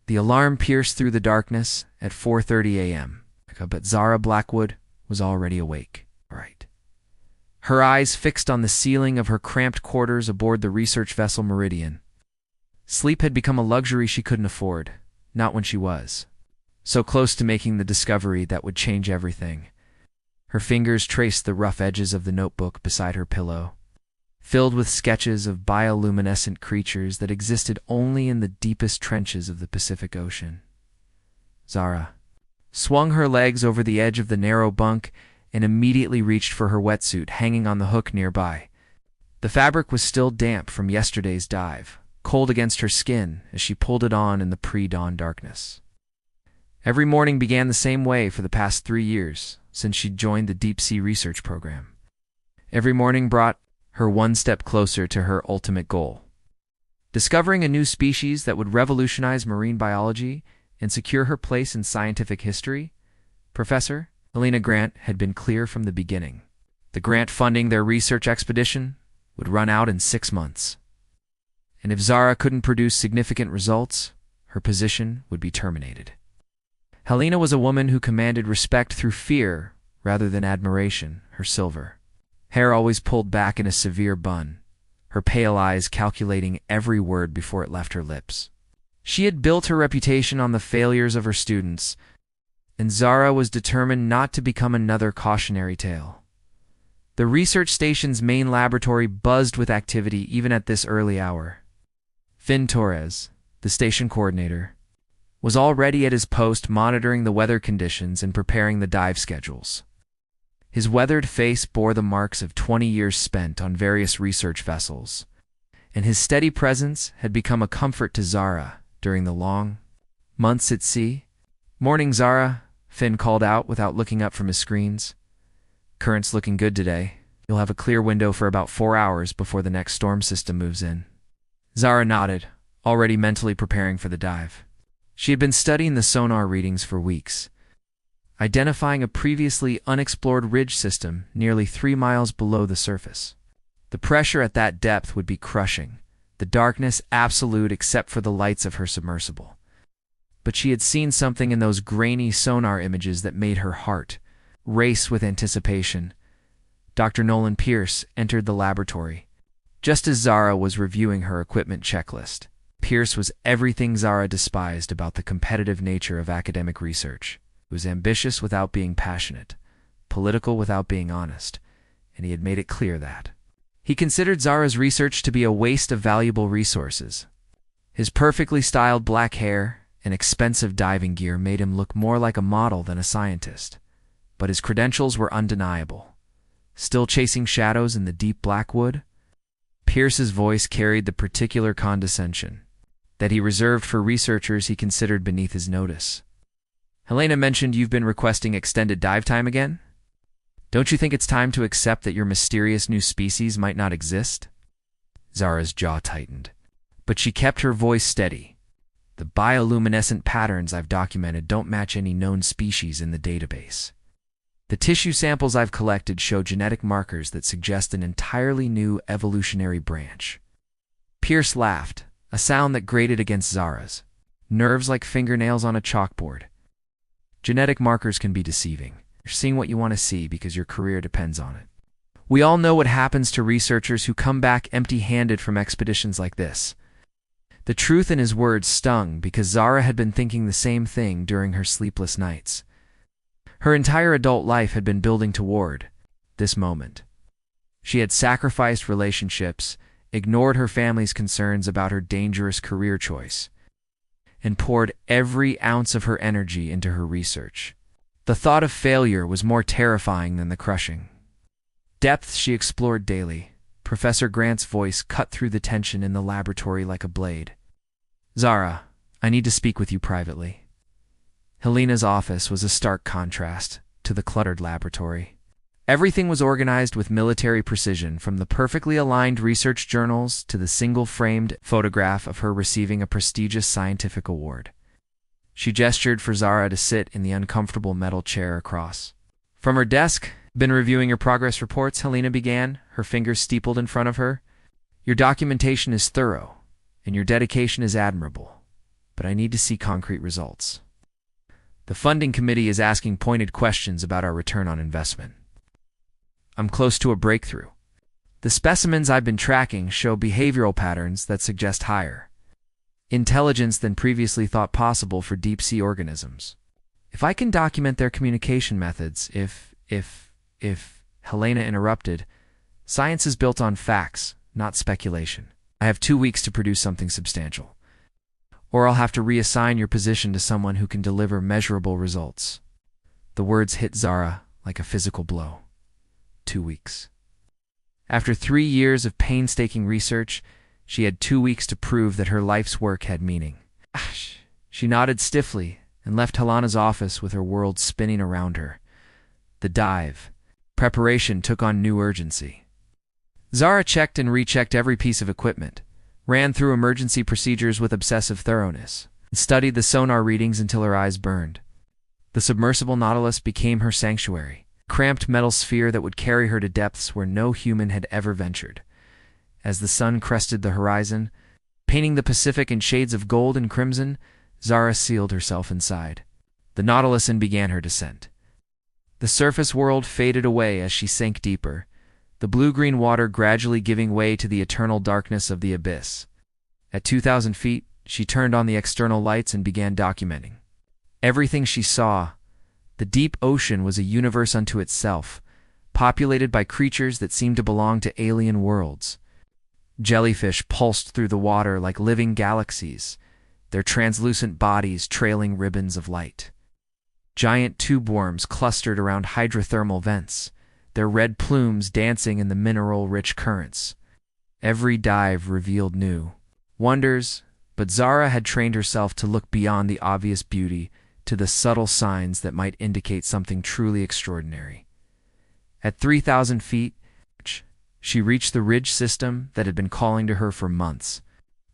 The alarm pierced through the darkness at 4:30 a.m., but Zara Blackwood was already awake. Right. Her eyes fixed on the ceiling of her cramped quarters aboard the research vessel Meridian. Sleep had become a luxury she couldn't afford, not when she was so close to making the discovery that would change everything. Her fingers traced the rough edges of the notebook beside her pillow, filled with sketches of bioluminescent creatures that existed only in the deepest trenches of the Pacific Ocean. Zara swung her legs over the edge of the narrow bunk and immediately reached for her wetsuit hanging on the hook nearby. The fabric was still damp from yesterday's dive, cold against her skin as she pulled it on in the pre-dawn darkness. Every morning began the same way for the past 3 years since she'd joined the deep-sea research program. Every morning brought her one step closer to her ultimate goal: discovering a new species that would revolutionize marine biology and secure her place in scientific history. Professor Helena Grant had been clear from the beginning. The grant funding their research expedition would run out in 6 months. And if Zara couldn't produce significant results, her position would be terminated. Helena was a woman who commanded respect through fear rather than admiration, her silver hair always pulled back in a severe bun, her pale eyes calculating every word before it left her lips. She had built her reputation on the failures of her students, and Zara was determined not to become another cautionary tale. The research station's main laboratory buzzed with activity even at this early hour. Finn Torres, the station coordinator, was already at his post monitoring the weather conditions and preparing the dive schedules. His weathered face bore the marks of 20 years spent on various research vessels, and his steady presence had become a comfort to Zara during the long months at sea. "Morning, Zara," Finn called out without looking up from his screens. "Current's looking good today. You'll have a clear window for about 4 hours before the next storm system moves in." Zara nodded, already mentally preparing for the dive. She had been studying the sonar readings for weeks, identifying a previously unexplored ridge system nearly 3 miles below the surface. The pressure at that depth would be crushing, the darkness absolute except for the lights of her submersible. But she had seen something in those grainy sonar images that made her heart race with anticipation. Dr. Nolan Pierce entered the laboratory just as Zara was reviewing her equipment checklist. Pierce was everything Zara despised about the competitive nature of academic research. He was ambitious without being passionate, political without being honest, and he had made it clear that he considered Zara's research to be a waste of valuable resources. His perfectly styled black hair and expensive diving gear made him look more like a model than a scientist, but his credentials were undeniable. Still chasing shadows in the deep Blackwood? Pierce's voice carried the particular condescension that he reserved for researchers he considered beneath his notice. "Helena mentioned you've been requesting extended dive time again? Don't you think it's time to accept that your mysterious new species might not exist?" Zara's jaw tightened, but she kept her voice steady. "The bioluminescent patterns I've documented don't match any known species in the database. The tissue samples I've collected show genetic markers that suggest an entirely new evolutionary branch." Pierce laughed, a sound that grated against Zara's nerves like fingernails on a chalkboard. "Genetic markers can be deceiving. You're seeing what you want to see because your career depends on it. We all know what happens to researchers who come back empty-handed from expeditions like this." The truth in his words stung because Zara had been thinking the same thing during her sleepless nights. Her entire adult life had been building toward this moment. She had sacrificed relationships, ignored her family's concerns about her dangerous career choice, and poured every ounce of her energy into her research. The thought of failure was more terrifying than the crushing depths she explored daily. Professor Grant's voice cut through the tension in the laboratory like a blade. "Zara, I need to speak with you privately." Helena's office was a stark contrast to the cluttered laboratory. Everything was organized with military precision, from the perfectly aligned research journals to the single-framed photograph of her receiving a prestigious scientific award. She gestured for Zara to sit in the uncomfortable metal chair across from her desk. "Been reviewing your progress reports," Helena began, her fingers steepled in front of her. "Your documentation is thorough, and your dedication is admirable. but I need to see concrete results. The funding committee is asking pointed questions about our return on investment. I'm close to a breakthrough. The specimens I've been tracking show behavioral patterns that suggest higher intelligence than previously thought possible for deep-sea organisms. If I can document their communication methods, Helena interrupted, science is built on facts, not speculation. I have 2 weeks to produce something substantial. Or I'll have to reassign your position to someone who can deliver measurable results. The words hit Zara like a physical blow. 2 weeks. After 3 years of painstaking research, she had 2 weeks to prove that her life's work had meaning. She nodded stiffly and left Helena's office with her world spinning around her. The dive preparation took on new urgency. Zara checked and rechecked every piece of equipment, ran through emergency procedures with obsessive thoroughness, and studied the sonar readings until her eyes burned. The submersible Nautilus became her sanctuary, a cramped metal sphere that would carry her to depths where no human had ever ventured. As the sun crested the horizon, painting the Pacific in shades of gold and crimson, Zara sealed herself inside the Nautilus and began her descent. The surface world faded away as she sank deeper, the blue-green water gradually giving way to the eternal darkness of the abyss. At 2,000 feet, she turned on the external lights and began documenting everything she saw. The deep ocean was a universe unto itself, populated by creatures that seemed to belong to alien worlds. Jellyfish pulsed through the water like living galaxies, their translucent bodies trailing ribbons of light. Giant tube worms clustered around hydrothermal vents, their red plumes dancing in the mineral-rich currents. Every dive revealed new wonders, but Zara had trained herself to look beyond the obvious beauty to the subtle signs that might indicate something truly extraordinary. At 3,000 feet, she reached the ridge system that had been calling to her for months.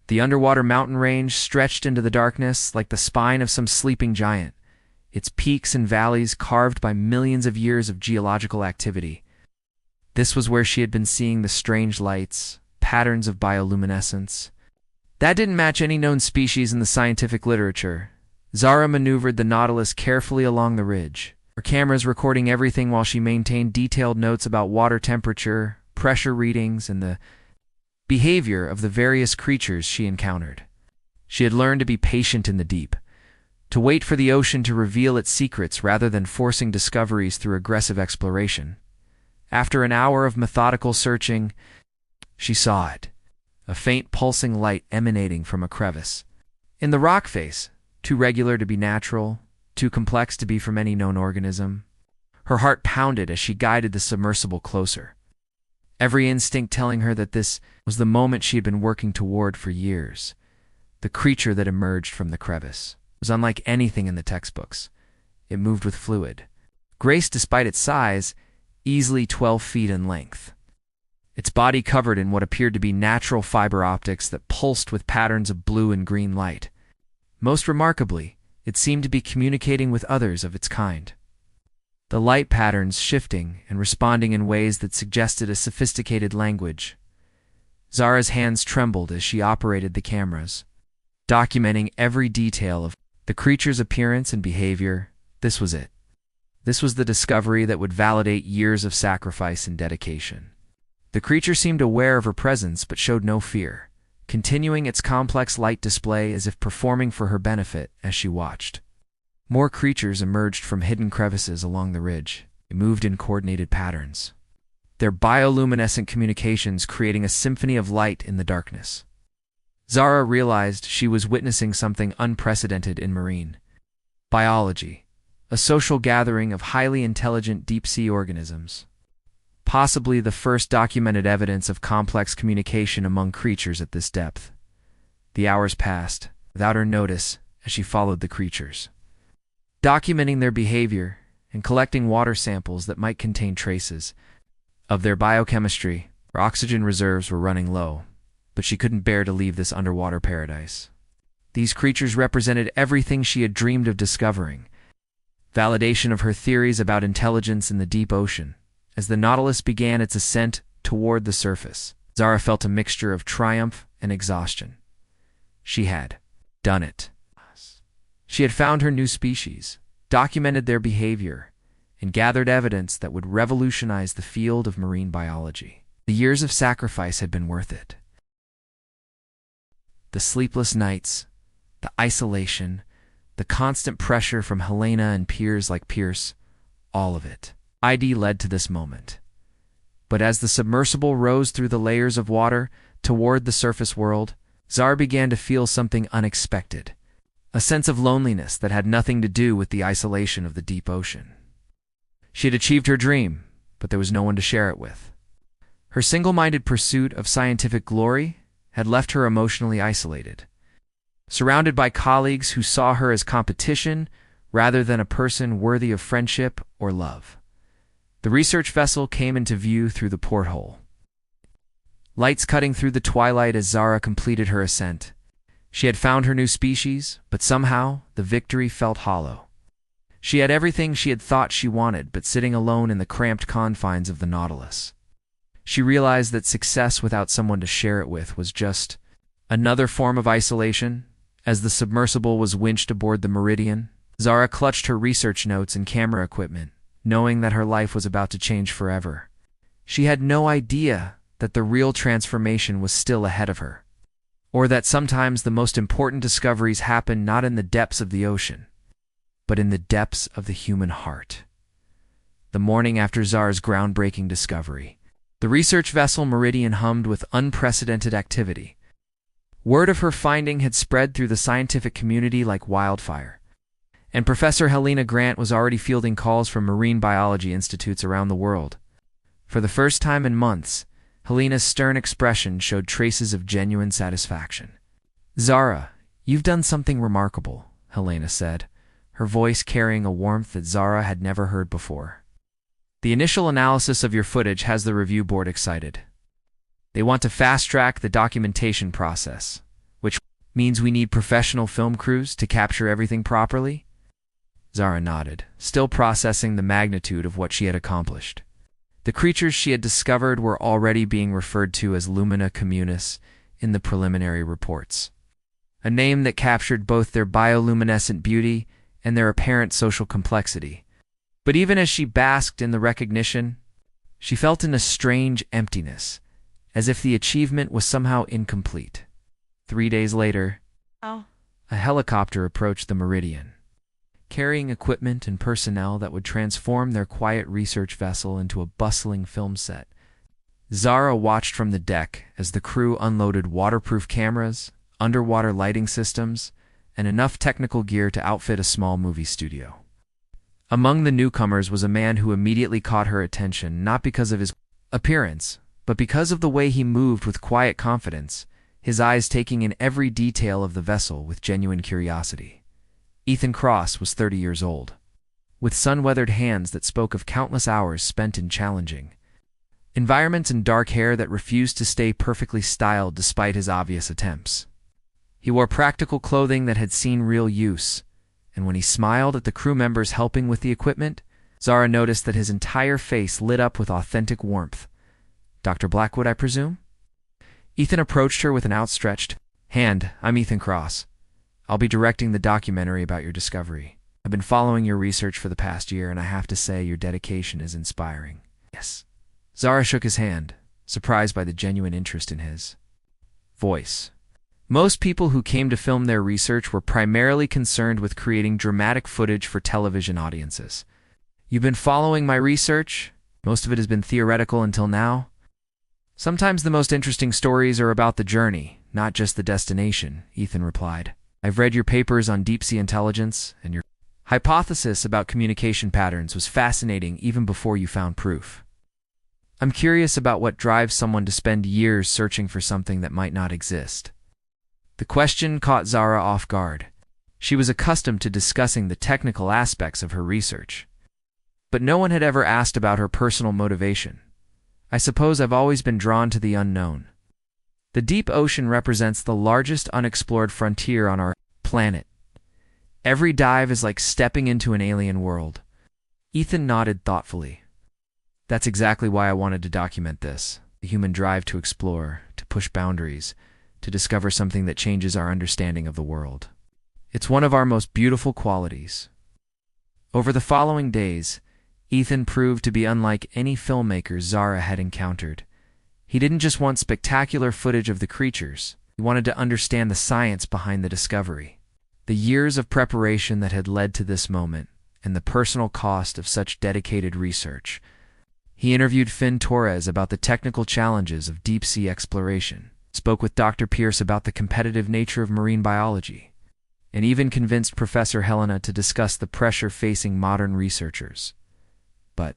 The underwater mountain range stretched into the darkness like the spine of some sleeping giant, its peaks and valleys carved by millions of years of geological activity. This was where she had been seeing the strange lights, patterns of bioluminescence. That didn't match any known species in the scientific literature. Zara maneuvered the Nautilus carefully along the ridge, her cameras recording everything while she maintained detailed notes about water temperature, pressure readings, and the behavior of the various creatures she encountered. She had learned to be patient in the deep, to wait for the ocean to reveal its secrets rather than forcing discoveries through aggressive exploration. After an hour of methodical searching, she saw it, a faint pulsing light emanating from a crevice in the rock face, too regular to be natural, too complex to be from any known organism. Her heart pounded as she guided the submersible closer, every instinct telling her that this was the moment she had been working toward for years. The creature that emerged from the crevice was unlike anything in the textbooks. It moved with fluid grace despite its size, easily 12 feet in length. Its body covered in what appeared to be natural fiber optics that pulsed with patterns of blue and green light. Most remarkably, it seemed to be communicating with others of its kind, the light patterns shifting and responding in ways that suggested a sophisticated language. Zara's hands trembled as she operated the cameras, documenting every detail of the creature's appearance and behavior. This was it. This was the discovery that would validate years of sacrifice and dedication. The creature seemed aware of her presence but showed no fear, continuing its complex light display as if performing for her benefit as she watched. More creatures emerged from hidden crevices along the ridge. They moved in coordinated patterns, their bioluminescent communications creating a symphony of light in the darkness. Zara realized she was witnessing something unprecedented in marine biology, a social gathering of highly intelligent deep-sea organisms, possibly the first documented evidence of complex communication among creatures at this depth. The hours passed without her notice as she followed the creatures, documenting their behavior and collecting water samples that might contain traces of their biochemistry. Her oxygen reserves were running low, but she couldn't bear to leave this underwater paradise. These creatures represented everything she had dreamed of discovering, validation of her theories about intelligence in the deep ocean. As the Nautilus began its ascent toward the surface, Zara felt a mixture of triumph and exhaustion. She had done it. She had found her new species, documented their behavior, and gathered evidence that would revolutionize the field of marine biology. The years of sacrifice had been worth it. The sleepless nights, the isolation, the constant pressure from Helena and peers like Pierce, all of it. ID led to this moment. But as the submersible rose through the layers of water toward the surface world, Zara began to feel something unexpected, a sense of loneliness that had nothing to do with the isolation of the deep ocean. She had achieved her dream, but there was no one to share it with. Her single-minded pursuit of scientific glory had left her emotionally isolated, surrounded by colleagues who saw her as competition rather than a person worthy of friendship or love. The research vessel came into view through the porthole. Lights cutting through the twilight as Zara completed her ascent. She had found her new species, but somehow the victory felt hollow. She had everything she had thought she wanted, but sitting alone in the cramped confines of the Nautilus. She realized that success without someone to share it with was just another form of isolation. As the submersible was winched aboard the Meridian, Zara clutched her research notes and camera equipment, knowing that her life was about to change forever. She had no idea that the real transformation was still ahead of her, or that sometimes the most important discoveries happen not in the depths of the ocean, but in the depths of the human heart. The morning after Zara's groundbreaking discovery, the research vessel Meridian hummed with unprecedented activity. Word of her finding had spread through the scientific community like wildfire, and Professor Helena Grant was already fielding calls from marine biology institutes around the world. For the first time in months, Helena's stern expression showed traces of genuine satisfaction. "Zara, you've done something remarkable," Helena said, her voice carrying a warmth that Zara had never heard before. "The initial analysis of your footage has the review board excited. They want to fast-track the documentation process, which means we need professional film crews to capture everything properly." Zara nodded, still processing the magnitude of what she had accomplished. The creatures she had discovered were already being referred to as Lumina communis in the preliminary reports, a name that captured both their bioluminescent beauty and their apparent social complexity. But even as she basked in the recognition, she felt in a strange emptiness, as if the achievement was somehow incomplete. 3 days later, a helicopter approached the Meridian, carrying equipment and personnel that would transform their quiet research vessel into a bustling film set. Zara watched from the deck as the crew unloaded waterproof cameras, underwater lighting systems, and enough technical gear to outfit a small movie studio. Among the newcomers was a man who immediately caught her attention, not because of his appearance, but because of the way he moved with quiet confidence, his eyes taking in every detail of the vessel with genuine curiosity. Ethan Cross was 30 years old, with sun-weathered hands that spoke of countless hours spent in challenging environments and dark hair that refused to stay perfectly styled despite his obvious attempts. He wore practical clothing that had seen real use, and when he smiled at the crew members helping with the equipment, Zara noticed that his entire face lit up with authentic warmth. "Dr. Blackwood, I presume?" Ethan approached her with an outstretched hand. "I'm Ethan Cross. I'll be directing the documentary about your discovery. I've been following your research for the past year, and I have to say your dedication is inspiring." "Yes." Zara shook his hand, surprised by the genuine interest in his voice. Most people who came to film their research were primarily concerned with creating dramatic footage for television audiences. "You've been following my research? Most of it has been theoretical until now." "Sometimes the most interesting stories are about the journey, not just the destination," Ethan replied. "I've read your papers on deep-sea intelligence, and your hypothesis about communication patterns was fascinating even before you found proof. I'm curious about what drives someone to spend years searching for something that might not exist." The question caught Zara off guard. She was accustomed to discussing the technical aspects of her research, but no one had ever asked about her personal motivation. "I suppose I've always been drawn to the unknown. The deep ocean represents the largest unexplored frontier on our planet. Every dive is like stepping into an alien world." Ethan nodded thoughtfully. "That's exactly why I wanted to document this. The human drive to explore, to push boundaries, to discover something that changes our understanding of the world." It's one of our most beautiful qualities. Over the following days, Ethan proved to be unlike any filmmaker Zara had encountered. He didn't just want spectacular footage of the creatures. He wanted to understand the science behind the discovery, the years of preparation that had led to this moment, and the personal cost of such dedicated research. He interviewed Finn Torres about the technical challenges of deep-sea exploration, spoke with Dr. Pierce about the competitive nature of marine biology, and even convinced Professor Helena to discuss the pressure facing modern researchers. But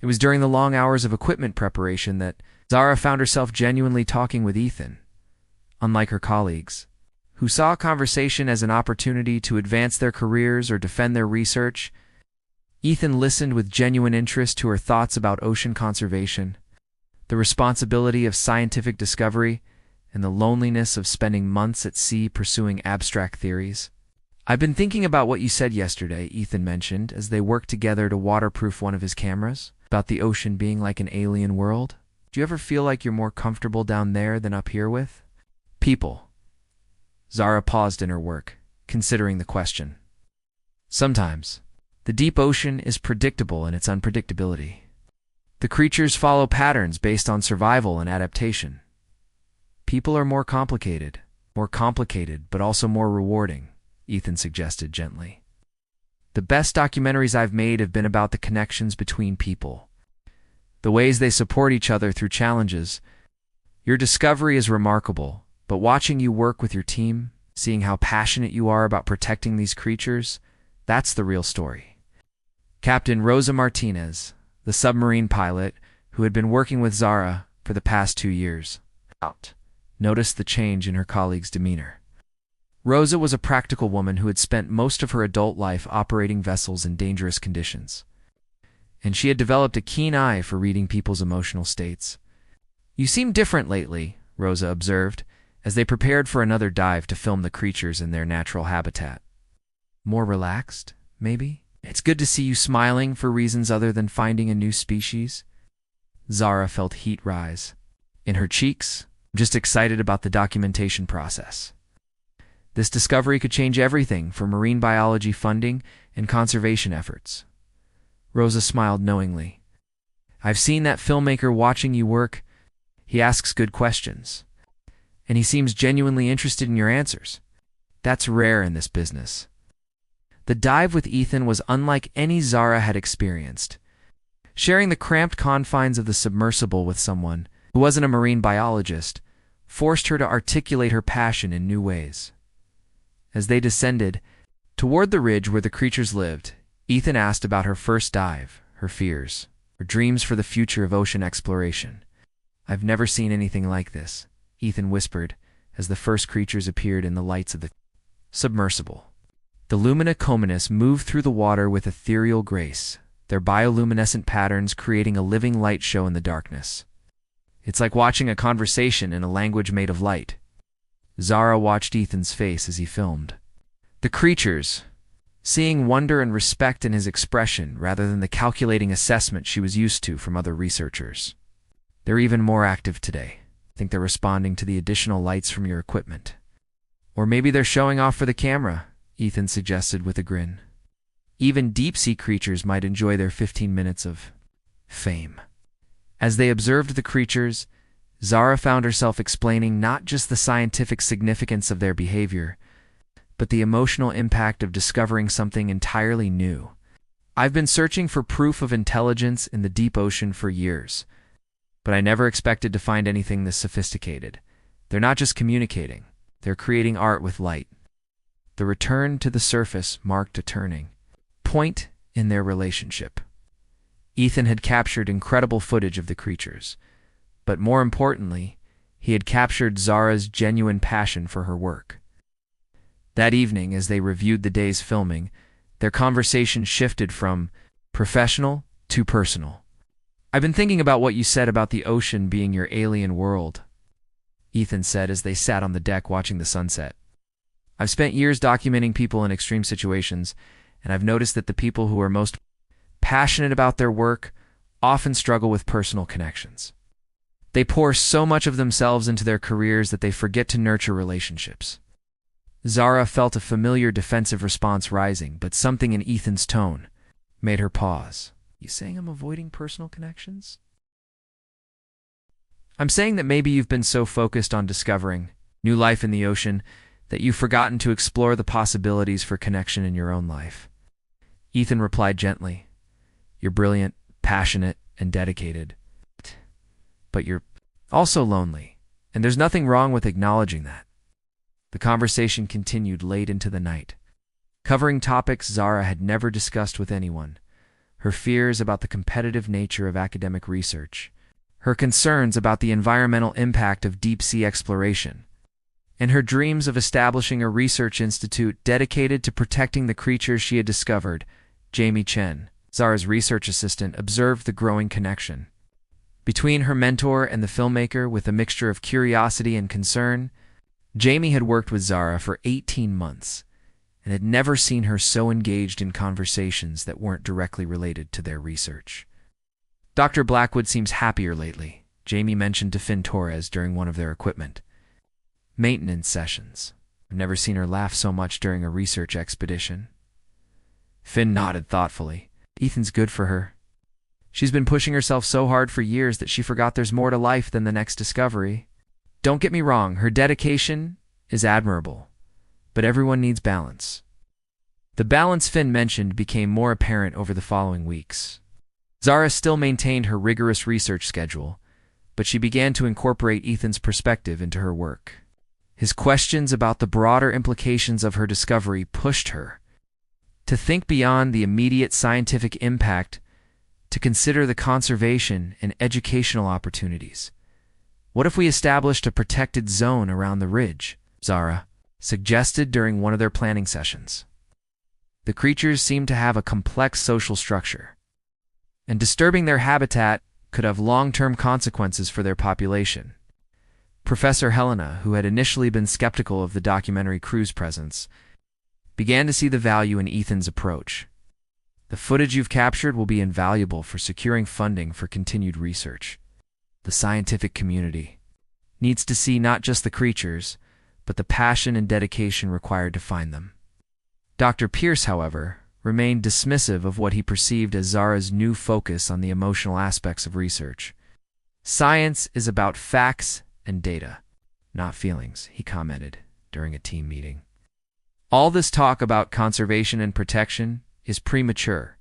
it was during the long hours of equipment preparation that Zara found herself genuinely talking with Ethan. Unlike her colleagues, who saw a conversation as an opportunity to advance their careers or defend their research, Ethan listened with genuine interest to her thoughts about ocean conservation, the responsibility of scientific discovery, and the loneliness of spending months at sea pursuing abstract theories. "I've been thinking about what you said yesterday," Ethan mentioned as they worked together to waterproof one of his cameras, about the ocean being like an alien world. "Do you ever feel like you're more comfortable down there than up here with people?" Zara paused in her work, considering the question. "Sometimes. The deep ocean is predictable in its unpredictability. The creatures follow patterns based on survival and adaptation. People are more complicated, but also more rewarding," Ethan suggested gently. "The best documentaries I've made have been about the connections between people, the ways they support each other through challenges. Your discovery is remarkable, but watching you work with your team, seeing how passionate you are about protecting these creatures, that's the real story." Captain Rosa Martinez, the submarine pilot who had been working with Zara for the past 2 years, noticed the change in her colleague's demeanor. Rosa was a practical woman who had spent most of her adult life operating vessels in dangerous conditions, and she had developed a keen eye for reading people's emotional states. "You seem different lately," Rosa observed, as they prepared for another dive to film the creatures in their natural habitat. "More relaxed, maybe? It's good to see you smiling for reasons other than finding a new species." Zara felt heat rise in her cheeks, just excited about the documentation process. This discovery could change everything for marine biology funding and conservation efforts. Rosa smiled knowingly. "I've seen that filmmaker watching you work. He asks good questions, and he seems genuinely interested in your answers. That's rare in this business." The dive with Ethan was unlike any Zara had experienced. Sharing the cramped confines of the submersible with someone who wasn't a marine biologist forced her to articulate her passion in new ways. As they descended toward the ridge where the creatures lived, Ethan asked about her first dive, her fears, her dreams for the future of ocean exploration. "I've never seen anything like this," Ethan whispered as the first creatures appeared in the lights of the submersible. The Lumina Cominus moved through the water with ethereal grace, their bioluminescent patterns creating a living light show in the darkness. "It's like watching a conversation in a language made of light." Zara watched Ethan's face as he filmed the creatures, seeing wonder and respect in his expression rather than the calculating assessment she was used to from other researchers. "They're even more active today. I think they're responding to the additional lights from your equipment. Or maybe they're showing off for the camera," Ethan suggested with a grin. Even deep-sea creatures might enjoy their 15 minutes of fame. As they observed the creatures, Zara found herself explaining not just the scientific significance of their behavior, but the emotional impact of discovering something entirely new. "I've been searching for proof of intelligence in the deep ocean for years, but I never expected to find anything this sophisticated. They're not just communicating, they're creating art with light." The return to the surface marked a turning point in their relationship. Ethan had captured incredible footage of the creatures, but more importantly, he had captured Zara's genuine passion for her work. That evening, as they reviewed the day's filming, their conversation shifted from professional to personal. "I've been thinking about what you said about the ocean being your alien world," Ethan said as they sat on the deck watching the sunset. "I've spent years documenting people in extreme situations, and I've noticed that the people who are most passionate about their work often struggle with personal connections. They pour so much of themselves into their careers that they forget to nurture relationships." Zara felt a familiar defensive response rising, but something in Ethan's tone made her pause. You saying I'm avoiding personal connections? I'm saying that maybe you've been so focused on discovering new life in the ocean that you've forgotten to explore the possibilities for connection in your own life. Ethan replied gently. You're brilliant, passionate, and dedicated. But you're also lonely, and there's nothing wrong with acknowledging that. The conversation continued late into the night, covering topics Zara had never discussed with anyone: her fears about the competitive nature of academic research, her concerns about the environmental impact of deep-sea exploration, and her dreams of establishing a research institute dedicated to protecting the creatures she had discovered. Jamie Chen, Zara's research assistant, observed the growing connection between her mentor and the filmmaker with a mixture of curiosity and concern. Jamie had worked with Zara for 18 months and had never seen her so engaged in conversations that weren't directly related to their research. Dr. Blackwood seems happier lately, Jamie mentioned to Finn Torres during one of their equipment maintenance sessions. I've never seen her laugh so much during a research expedition. Finn nodded thoughtfully. Ethan's good for her. She's been pushing herself so hard for years that she forgot there's more to life than the next discovery. Don't get me wrong, her dedication is admirable, but everyone needs balance. The balance Finn mentioned became more apparent over the following weeks. Zara still maintained her rigorous research schedule, but she began to incorporate Ethan's perspective into her work. His questions about the broader implications of her discovery pushed her to think beyond the immediate scientific impact, to consider the conservation and educational opportunities. What if we established a protected zone around the ridge? Zara suggested during one of their planning sessions. The creatures seemed to have a complex social structure, and disturbing their habitat could have long-term consequences for their population. Professor Helena, who had initially been skeptical of the documentary crew's presence, began to see the value in Ethan's approach. The footage you've captured will be invaluable for securing funding for continued research. The scientific community needs to see not just the creatures, but the passion and dedication required to find them. Dr. Pierce, however, remained dismissive of what he perceived as Zara's new focus on the emotional aspects of research. Science is about facts and data, not feelings, he commented during a team meeting. All this talk about conservation and protection is premature.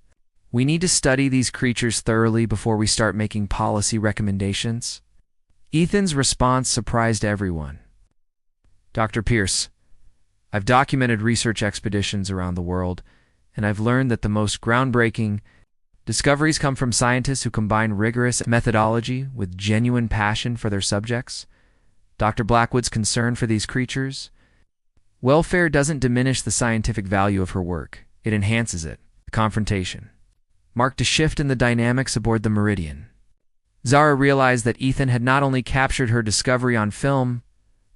We need to study these creatures thoroughly before we start making policy recommendations. Ethan's response surprised everyone. Dr. Pierce, I've documented research expeditions around the world, and I've learned that the most groundbreaking discoveries come from scientists who combine rigorous methodology with genuine passion for their subjects. Dr. Blackwood's concern for these creatures' welfare doesn't diminish the scientific value of her work. It enhances it. The confrontation marked a shift in the dynamics aboard the Meridian. Zara realized that Ethan had not only captured her discovery on film,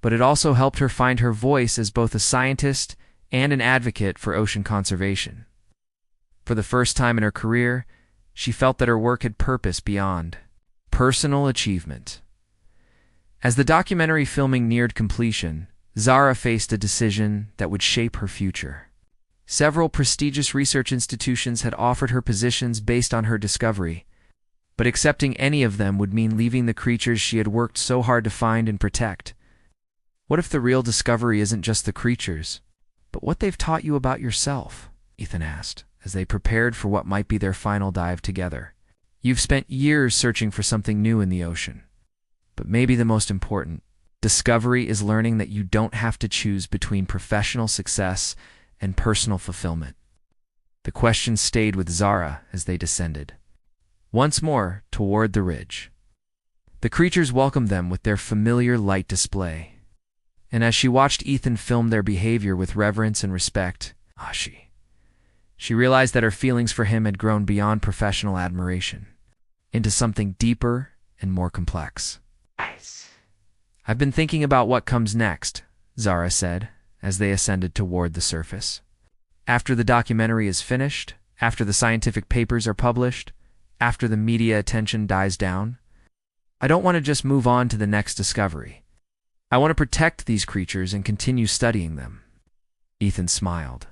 but it also helped her find her voice as both a scientist and an advocate for ocean conservation. For the first time in her career, she felt that her work had purpose beyond personal achievement. As the documentary filming neared completion, Zara faced a decision that would shape her future. Several prestigious research institutions had offered her positions based on her discovery, but accepting any of them would mean leaving the creatures she had worked so hard to find and protect. What if the real discovery isn't just the creatures, but what they've taught you about yourself? Ethan asked, as they prepared for what might be their final dive together. You've spent years searching for something new in the ocean, but maybe the most important discovery is learning that you don't have to choose between professional success and personal fulfillment. The question stayed with Zara as they descended once more toward the ridge. The creatures welcomed them with their familiar light display, and as she watched Ethan film their behavior with reverence and respect, she realized that her feelings for him had grown beyond professional admiration into something deeper and more complex. I've been thinking about what comes next, Zara said, as they ascended toward the surface. After the documentary is finished, after the scientific papers are published, after the media attention dies down, I don't want to just move on to the next discovery. I want to protect these creatures and continue studying them. Ethan smiled.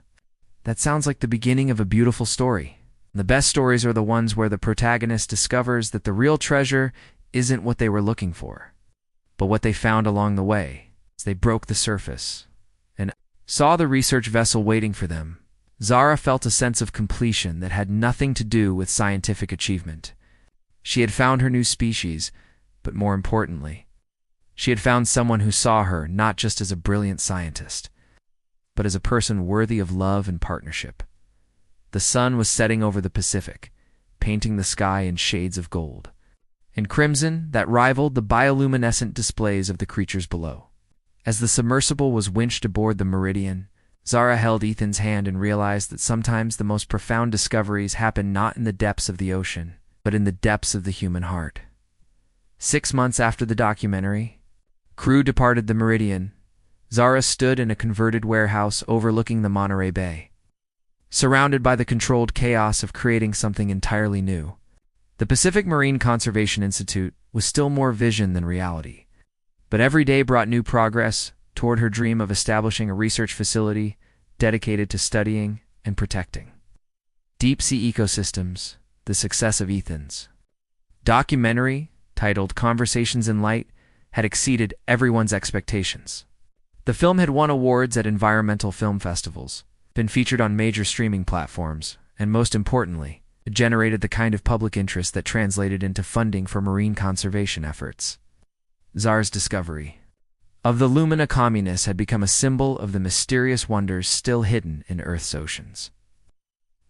That sounds like the beginning of a beautiful story. The best stories are the ones where the protagonist discovers that the real treasure isn't what they were looking for, but what they found along the way as they broke the surface and saw the research vessel waiting for them. Zara felt a sense of completion that had nothing to do with scientific achievement. She had found her new species, but more importantly, she had found someone who saw her not just as a brilliant scientist, but as a person worthy of love and partnership. The sun was setting over the Pacific, painting the sky in shades of gold and crimson that rivaled the bioluminescent displays of the creatures below. As the submersible was winched aboard the Meridian, Zara held Ethan's hand and realized that sometimes the most profound discoveries happen not in the depths of the ocean, but in the depths of the human heart. 6 months after the documentary, crew departed the Meridian. Zara stood in a converted warehouse overlooking the Monterey Bay, surrounded by the controlled chaos of creating something entirely new. The Pacific Marine Conservation Institute was still more vision than reality, but every day brought new progress toward her dream of establishing a research facility dedicated to studying and protecting deep-sea ecosystems. The success of Ethan's documentary, titled Conversations in Light, had exceeded everyone's expectations. The film had won awards at environmental film festivals, been featured on major streaming platforms, and most importantly, it generated the kind of public interest that translated into funding for marine conservation efforts. Zara's discovery of the Lumina communis had become a symbol of the mysterious wonders still hidden in Earth's oceans.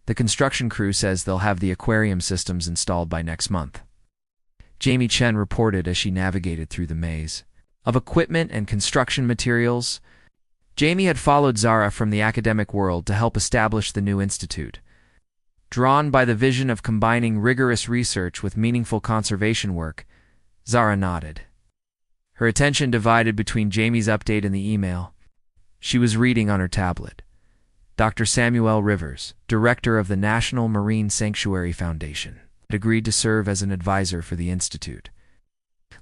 The construction crew says they'll have the aquarium systems installed by next month. Jamie Chen reported as she navigated through the maze of equipment and construction materials. Jamie had followed Zara from the academic world to help establish the new institute. Drawn by the vision of combining rigorous research with meaningful conservation work, Zara nodded, her attention divided between Jamie's update and the email she was reading on her tablet. Dr. Samuel Rivers, director of the National Marine Sanctuary Foundation, had agreed to serve as an advisor for the institute,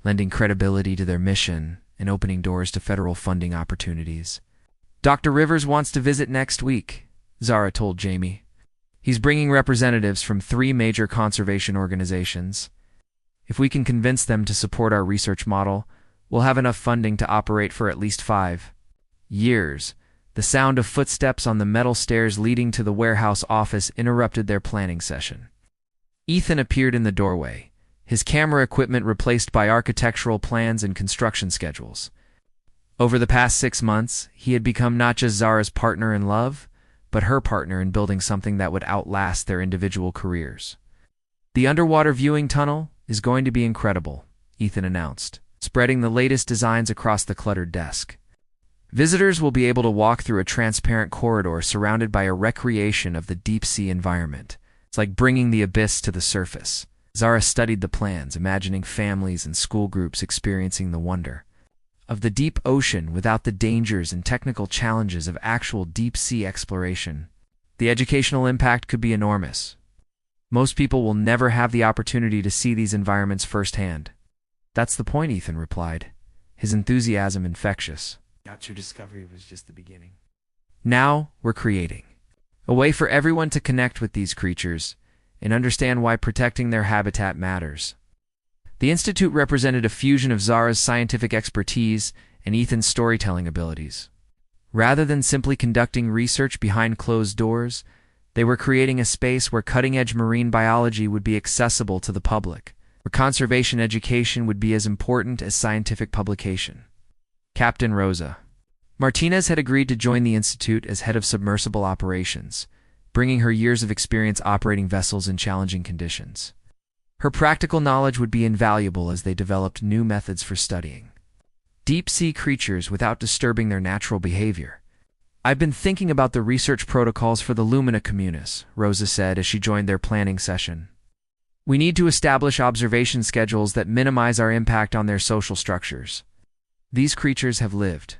lending credibility to their mission and opening doors to federal funding opportunities. Dr. Rivers wants to visit next week, Zara told Jamie. He's bringing representatives from 3 major conservation organizations. If we can convince them to support our research model, we'll have enough funding to operate for at least 5 years. The sound of footsteps on the metal stairs leading to the warehouse office interrupted their planning session. Ethan appeared in the doorway, his camera equipment replaced by architectural plans and construction schedules. Over the past 6 months, he had become not just Zara's partner in love, but her partner in building something that would outlast their individual careers. The underwater viewing tunnel is going to be incredible, Ethan announced, spreading the latest designs across the cluttered desk. Visitors will be able to walk through a transparent corridor surrounded by a recreation of the deep-sea environment. It's like bringing the abyss to the surface. Zara studied the plans, imagining families and school groups experiencing the wonder of the deep ocean without the dangers and technical challenges of actual deep-sea exploration. The educational impact could be enormous. Most people will never have the opportunity to see these environments firsthand. That's the point, Ethan replied, his enthusiasm infectious. Our true discovery was just the beginning. Now we're creating a way for everyone to connect with these creatures and understand why protecting their habitat matters. The Institute represented a fusion of Zara's scientific expertise and Ethan's storytelling abilities. Rather than simply conducting research behind closed doors, they were creating a space where cutting-edge marine biology would be accessible to the public, where conservation education would be as important as scientific publication. Captain Rosa Martinez had agreed to join the Institute as head of submersible operations, bringing her years of experience operating vessels in challenging conditions. Her practical knowledge would be invaluable as they developed new methods for studying deep-sea creatures without disturbing their natural behavior. I've been thinking about the research protocols for the Lumina communis, Rosa said as she joined their planning session. We need to establish observation schedules that minimize our impact on their social structures. These creatures have lived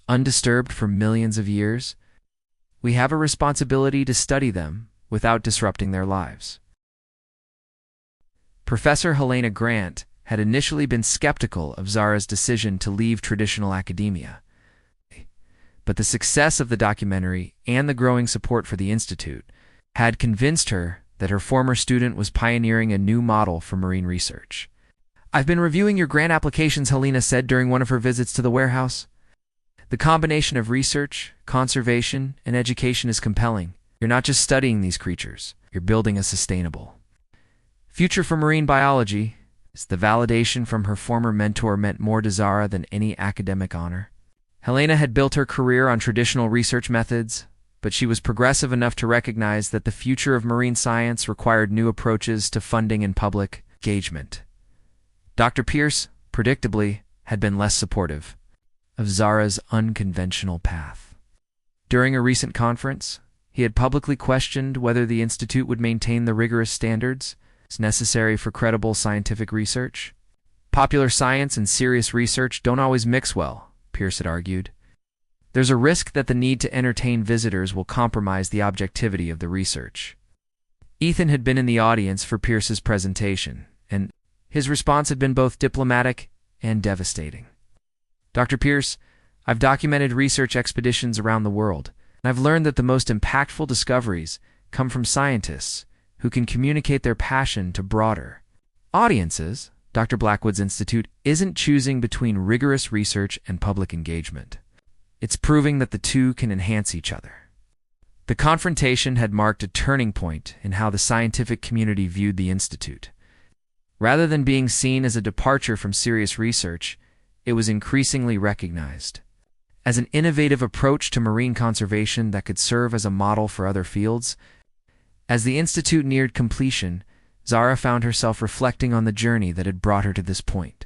undisturbed for millions of years. We have a responsibility to study them without disrupting their lives. Professor Helena Grant had initially been skeptical of Zara's decision to leave traditional academia, But the success of the documentary and the growing support for the Institute had convinced her that her former student was pioneering a new model for marine research. "I've been reviewing your grant applications," Helena said during one of her visits to the warehouse. "The combination of research, conservation, and education is compelling. You're not just studying these creatures, you're building a sustainable future for marine biology." The validation from her former mentor meant more to Zara than any academic honor. Helena had built her career on traditional research methods, but she was progressive enough to recognize that the future of marine science required new approaches to funding and public engagement. Dr. Pierce, predictably, had been less supportive of Zara's unconventional path. During a recent conference, he had publicly questioned whether the Institute would maintain the rigorous standards necessary for credible scientific research. "Popular science and serious research don't always mix well," Pierce had argued. "There's a risk that the need to entertain visitors will compromise the objectivity of the research." Ethan had been in the audience for Pierce's presentation, and his response had been both diplomatic and devastating. "Dr. Pierce, I've documented research expeditions around the world, and I've learned that the most impactful discoveries come from scientists who can communicate their passion to broader audiences. Dr. Blackwood's Institute isn't choosing between rigorous research and public engagement. It's proving that the two can enhance each other." The confrontation had marked a turning point in how the scientific community viewed the Institute. Rather than being seen as a departure from serious research, it was increasingly recognized as an innovative approach to marine conservation that could serve as a model for other fields. As the Institute neared completion, Zara found herself reflecting on the journey that had brought her to this point.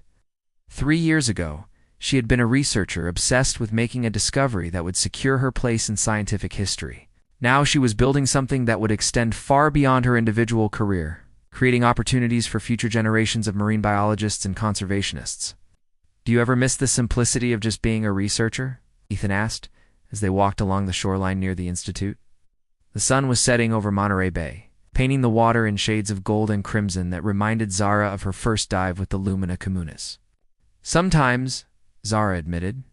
3 years ago, she had been a researcher obsessed with making a discovery that would secure her place in scientific history. Now she was building something that would extend far beyond her individual career, creating opportunities for future generations of marine biologists and conservationists. "Do you ever miss the simplicity of just being a researcher?" Ethan asked, as they walked along the shoreline near the Institute. The sun was setting over Monterey Bay, painting the water in shades of gold and crimson that reminded Zara of her first dive with the Lumina communis. "Sometimes," Zara admitted.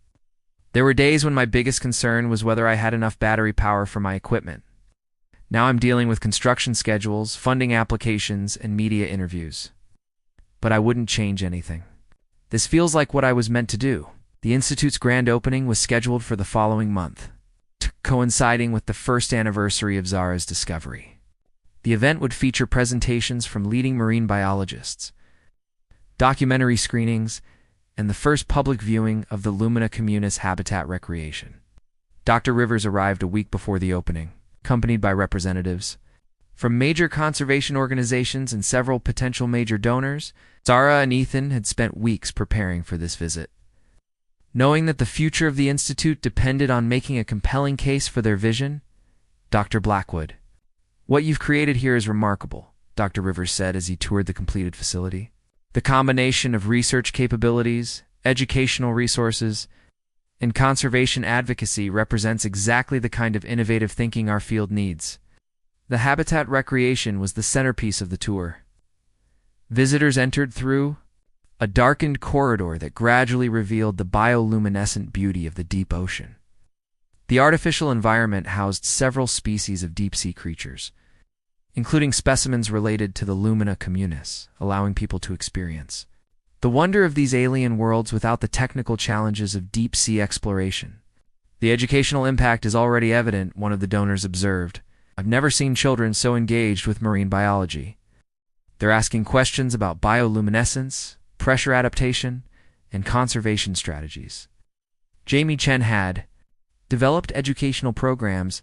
"There were days when my biggest concern was whether I had enough battery power for my equipment. Now I'm dealing with construction schedules, funding applications, and media interviews. But I wouldn't change anything. This feels like what I was meant to do." The Institute's grand opening was scheduled for the following month, coinciding with the first anniversary of Zara's discovery. The event would feature presentations from leading marine biologists, documentary screenings, and the first public viewing of the Lumina communis habitat recreation. Dr. Rivers arrived a week before the opening, accompanied by representatives from major conservation organizations and several potential major donors. Zara and Ethan had spent weeks preparing for this visit. Knowing that the future of the Institute depended on making a compelling case for their vision, Dr. Blackwood, "What you've created here is remarkable," Dr. Rivers said as he toured the completed facility. "The combination of research capabilities, educational resources, and conservation advocacy represents exactly the kind of innovative thinking our field needs." The habitat recreation was the centerpiece of the tour. Visitors entered through a darkened corridor that gradually revealed the bioluminescent beauty of the deep ocean. The artificial environment housed several species of deep-sea creatures, including specimens related to the Lumina communis, allowing people to experience the wonder of these alien worlds without the technical challenges of deep-sea exploration. "The educational impact is already evident," one of the donors observed. "I've never seen children so engaged with marine biology. They're asking questions about bioluminescence, pressure adaptation, and conservation strategies." Jamie Chen had developed educational programs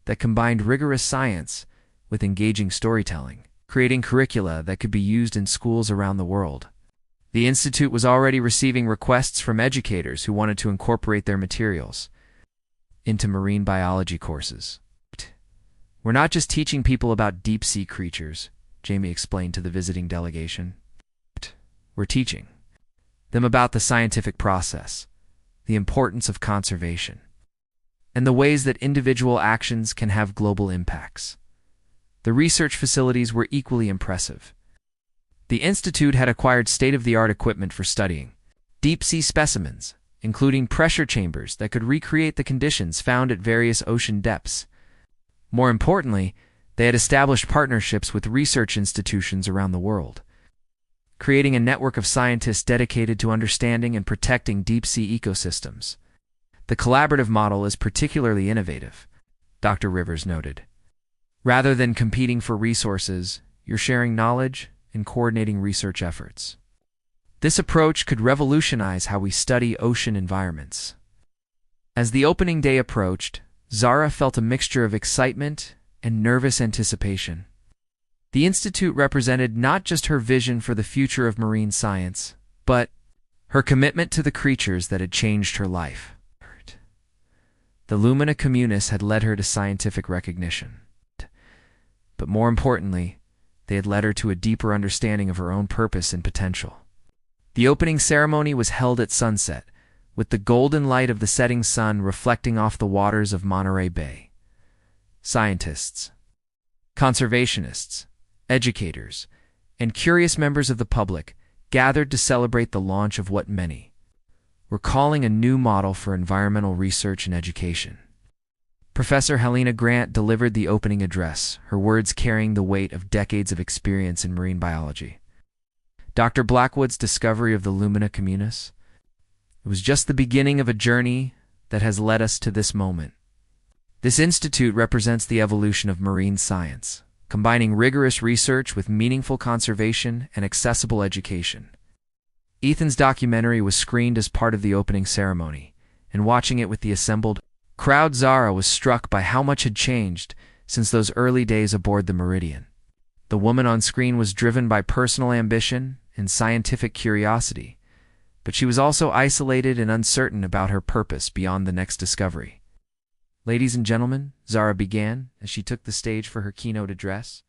that combined rigorous science with engaging storytelling, creating curricula that could be used in schools around the world. The Institute was already receiving requests from educators who wanted to incorporate their materials into marine biology courses. "We're not just teaching people about deep-sea creatures," Jamie explained to the visiting delegation. "We're teaching them about the scientific process, the importance of conservation, and the ways that individual actions can have global impacts." The research facilities were equally impressive. The Institute had acquired state-of-the-art equipment for studying deep-sea specimens, including pressure chambers that could recreate the conditions found at various ocean depths. More importantly, they had established partnerships with research institutions around the world, creating a network of scientists dedicated to understanding and protecting deep-sea ecosystems. The collaborative model is particularly innovative, Dr. Rivers noted. Rather than competing for resources, you're sharing knowledge and coordinating research efforts. This approach could revolutionize how we study ocean environments. As the opening day approached, Zara felt a mixture of excitement and nervous anticipation. The Institute represented not just her vision for the future of marine science, but her commitment to the creatures that had changed her life. The Lumina Communis had led her to scientific recognition. But more importantly, they had led her to a deeper understanding of her own purpose and potential. The opening ceremony was held at sunset, with the golden light of the setting sun reflecting off the waters of Monterey Bay. Scientists, conservationists, educators, and curious members of the public gathered to celebrate the launch of what many were calling a new model for environmental research and education. Professor Helena Grant delivered the opening address, her words carrying the weight of decades of experience in marine biology. Dr. Blackwood's discovery of the Lumina Communis, it was just the beginning of a journey that has led us to this moment. This institute represents the evolution of marine science, combining rigorous research with meaningful conservation and accessible education. Ethan's documentary was screened as part of the opening ceremony, and watching it with the assembled crowd, Zara was struck by how much had changed since those early days aboard the Meridian. The woman on screen was driven by personal ambition and scientific curiosity, but she was also isolated and uncertain about her purpose beyond the next discovery. Ladies and gentlemen, Zara began as she took the stage for her keynote address.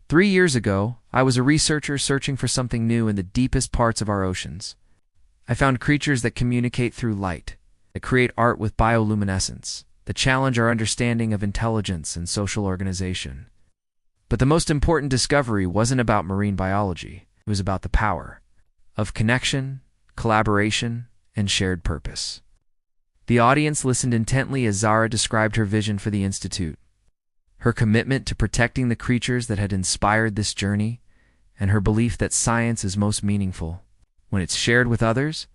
3 years ago, I was a researcher searching for something new in the deepest parts of our oceans. I found creatures that communicate through light, that create art with bioluminescence, that challenge our understanding of intelligence and social organization. But the most important discovery wasn't about marine biology. It was about the power of connection, collaboration, and shared purpose. The audience listened intently as Zara described her vision for the Institute, her commitment to protecting the creatures that had inspired this journey, and her belief that science is most meaningful when it's shared with others.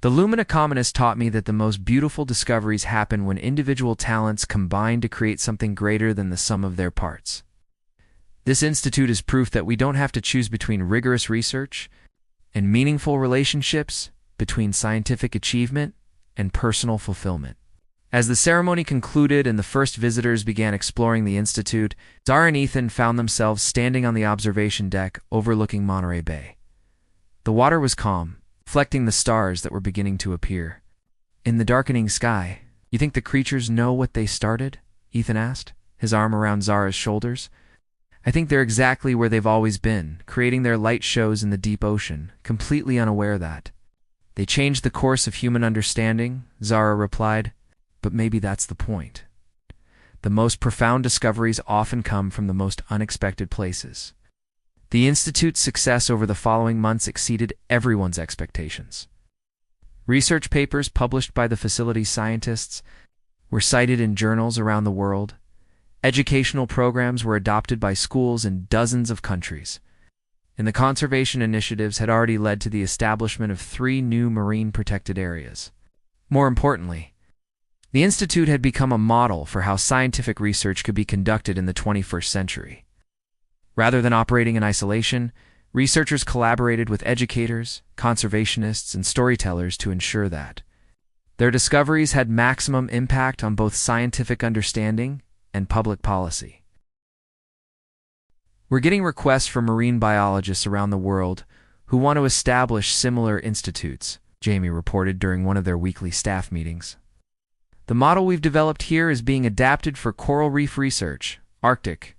The Lumina Communis taught me that the most beautiful discoveries happen when individual talents combine to create something greater than the sum of their parts. This institute is proof that we don't have to choose between rigorous research and meaningful relationships, between scientific achievement and personal fulfillment. As the ceremony concluded and the first visitors began exploring the Institute, Zara and Ethan found themselves standing on the observation deck overlooking Monterey Bay. The water was calm, reflecting the stars that were beginning to appear. In the darkening sky, "You think the creatures know what they started?" Ethan asked, his arm around Zara's shoulders. "I think they're exactly where they've always been, creating their light shows in the deep ocean, completely unaware that they changed the course of human understanding," Zara replied. "But maybe that's the point. The most profound discoveries often come from the most unexpected places." The Institute's success over the following months exceeded everyone's expectations. Research papers published by the facility's scientists were cited in journals around the world. Educational programs were adopted by schools in dozens of countries, and the conservation initiatives had already led to the establishment of 3 new marine protected areas. More importantly, the Institute had become a model for how scientific research could be conducted in the 21st century. Rather than operating in isolation, researchers collaborated with educators, conservationists, and storytellers to ensure that their discoveries had maximum impact on both scientific understanding and public policy. "We're getting requests from marine biologists around the world who want to establish similar institutes," Jamie reported during one of their weekly staff meetings. "The model we've developed here is being adapted for coral reef research, Arctic,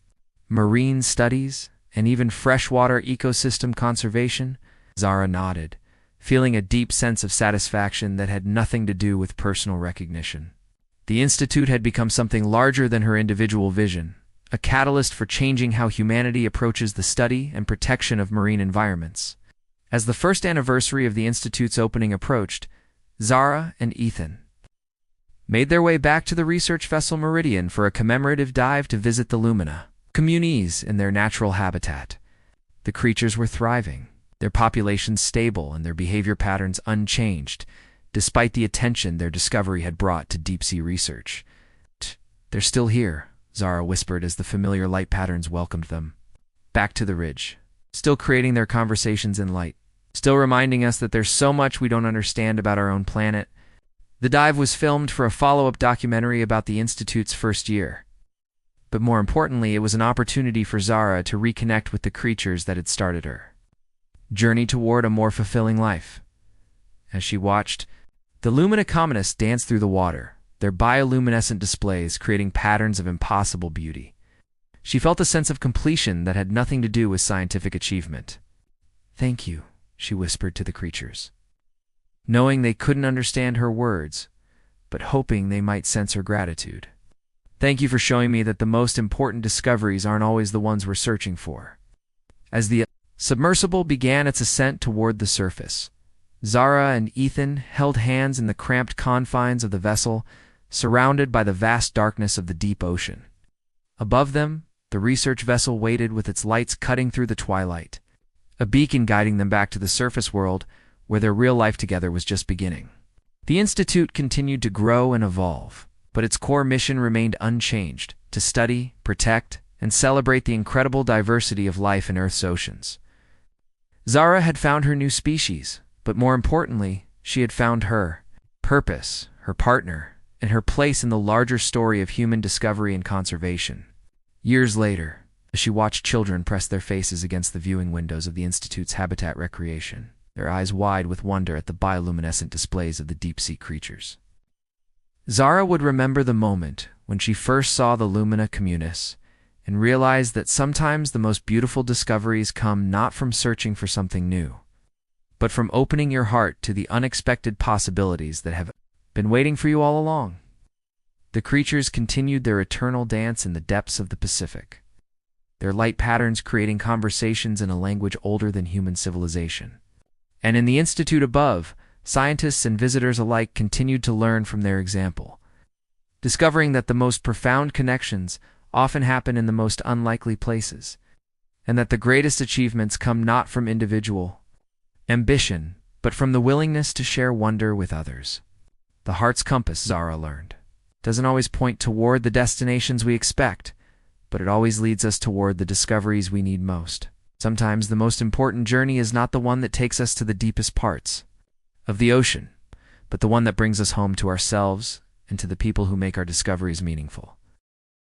marine studies, and even freshwater ecosystem conservation." Zara nodded, feeling a deep sense of satisfaction that had nothing to do with personal recognition. The Institute had become something larger than her individual vision, a catalyst for changing how humanity approaches the study and protection of marine environments. As the first anniversary of the Institute's opening approached, Zara and Ethan made their way back to the research vessel Meridian for a commemorative dive to visit the Lumina communities in their natural habitat. The creatures were thriving, their populations stable and their behavior patterns unchanged, despite the attention their discovery had brought to deep-sea research. "They're still here," Zara whispered as the familiar light patterns welcomed them. Back to the ridge, still creating their conversations in light, still reminding us that there's so much we don't understand about our own planet. The dive was filmed for a follow-up documentary about the Institute's first year. But more importantly, it was an opportunity for Zara to reconnect with the creatures that had started her journey toward a more fulfilling life. As she watched, the Lumina communists danced through the water, their bioluminescent displays creating patterns of impossible beauty. She felt a sense of completion that had nothing to do with scientific achievement. "Thank you," she whispered to the creatures, knowing they couldn't understand her words, but hoping they might sense her gratitude. "Thank you for showing me that the most important discoveries aren't always the ones we're searching for." As the submersible began its ascent toward the surface, Zara and Ethan held hands in the cramped confines of the vessel, surrounded by the vast darkness of the deep ocean. Above them, the research vessel waited with its lights cutting through the twilight, a beacon guiding them back to the surface world where their real life together was just beginning. The Institute continued to grow and evolve, but its core mission remained unchanged: to study, protect, and celebrate the incredible diversity of life in Earth's oceans. Zara had found her new species, but more importantly, she had found her purpose, her partner, and her place in the larger story of human discovery and conservation. Years later, as she watched children press their faces against the viewing windows of the Institute's habitat recreation, their eyes wide with wonder at the bioluminescent displays of the deep-sea creatures, Zara would remember the moment when she first saw the Lumina communis and realized that sometimes the most beautiful discoveries come not from searching for something new, but from opening your heart to the unexpected possibilities that have been waiting for you all along. The creatures continued their eternal dance in the depths of the Pacific, their light patterns creating conversations in a language older than human civilization. And in the Institute above, scientists and visitors alike continued to learn from their example, discovering that the most profound connections often happen in the most unlikely places, and that the greatest achievements come not from individual ambition, but from the willingness to share wonder with others. The heart's compass, Zara learned, doesn't always point toward the destinations we expect, but it always leads us toward the discoveries we need most. Sometimes the most important journey is not the one that takes us to the deepest parts of the ocean, but the one that brings us home to ourselves and to the people who make our discoveries meaningful.